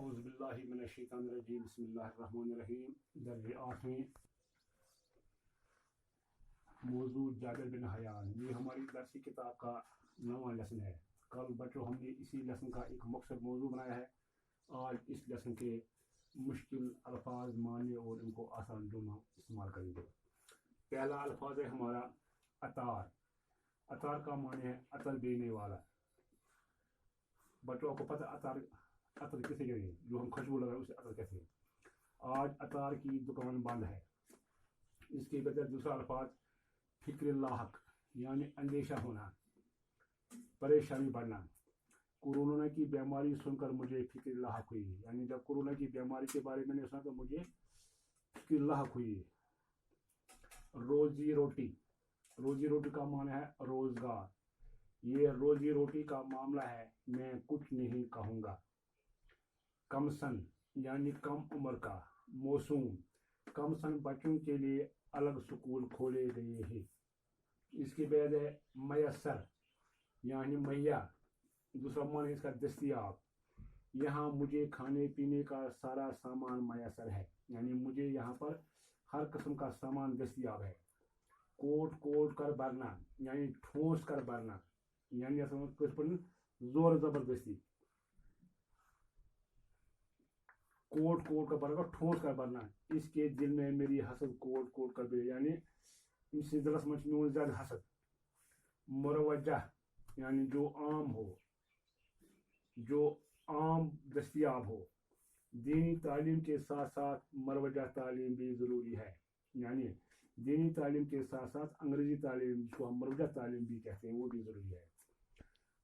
اعوذ باللہ من الشیطان الرجیم بسم اللہ الرحمن الرحیم درج 8ویں موضوع جابر بن حیان. یہ ہماری درسی کتاب کا 9واں لیسن ہے. کل بچوں ہم نے اسی لیسن کا ایک مقصد موضوع بنایا ہے. آج اس لیسن کے مشکل الفاظ معنی اور ان کو آسان جملہ استعمال کریں گے. پہلا الفاظ ہے ہمارا عطار. عطار کا معنی ہے عطر دینے والا. بچوں کو پتہ عطر کسے کہتے ہیں؟ جو ہم خوشبو لگائیں اسے عطر کہتے ہیں. آج عطار کی دکان بند ہے. اس کے بجائے دوسرا الفاظ فکر لاحق یعنی اندیشہ ہونا، پریشانی بڑھنا. کورونا کی بیماری سن کر مجھے فکر لاحق ہوئی، یعنی جب کورونا کی بیماری کے بارے میں نے سنا تو مجھے فکر لاحق ہوئی. روزی روٹی. روزی روٹی کا معنی ہے روزگار. یہ روزی روٹی کا معاملہ ہے، میں کچھ نہیں کہوں گا. کم سن یعنی کم عمر کا. موسوم. کم سن بچوں کے لیے الگ سکول کھولے گئے ہیں. اس کے بعد ہے میسر یعنی مہیا. دوسرا معنی اس کا دستیاب. یہاں مجھے کھانے پینے کا سارا سامان میسر ہے، یعنی مجھے یہاں پر ہر قسم کا سامان دستیاب ہے. کوٹ کوٹ کر بھرنا یعنی ٹھونس کر بھرنا، یعنی زور زبردستی. کوٹ کوٹ کا بھرنا ٹھونس کر بھرنا. اس کے دل میں میری حسد کوٹ کوٹ کر بھر، یعنی اس سے دلس میں میون زیادہ حسد. مروجہ یعنی جو عام ہو، جو عام دستیاب ہو. دینی تعلیم کے ساتھ ساتھ مروجہ تعلیم بھی ضروری ہے، یعنی دینی تعلیم کے ساتھ ساتھ انگریزی تعلیم جس کو ہم مروجہ تعلیم بھی کہتے ہیں وہ بھی ضروری ہے.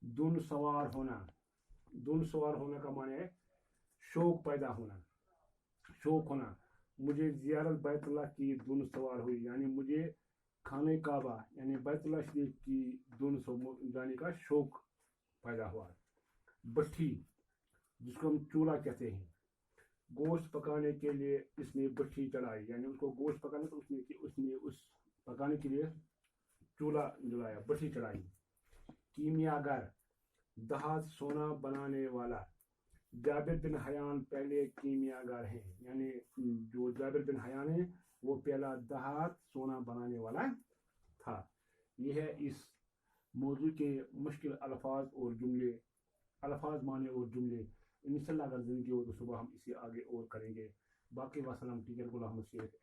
دن سوار ہونا. دن سوار ہونا کا معنی ہے شوق پیدا ہونا، شوق ہونا. مجھے زیارت بیت اللہ کی دن سوار ہوئی، یعنی مجھے خانہ کعبہ یعنی بیت اللہ شریف کی دن جانے کا شوق پیدا ہوا. بٹھی جس کو ہم چولہا کہتے ہیں. گوشت پکانے کے لیے اس نے بٹھی چڑھائی، یعنی اس کو گوشت پکانا تو اس نے پکانے کے لیے چولہا جلایا، بٹھی چڑھائی. کیمیا گر. دھات سونا بنانے والا. جابر بن حیان پہلے کیمیا گر ہیں، یعنی جو جابر بن حیان ہے وہ پہلا دھات سونا بنانے والا تھا. یہ ہے اس موضوع کے مشکل الفاظ اور جملے، الفاظ معنی اور جملے. انشاءاللہ اگر زندگی ہو تو صبح ہم اسی آگے اور کریں گے. باقی وسلام. ٹیچر غلام شیخ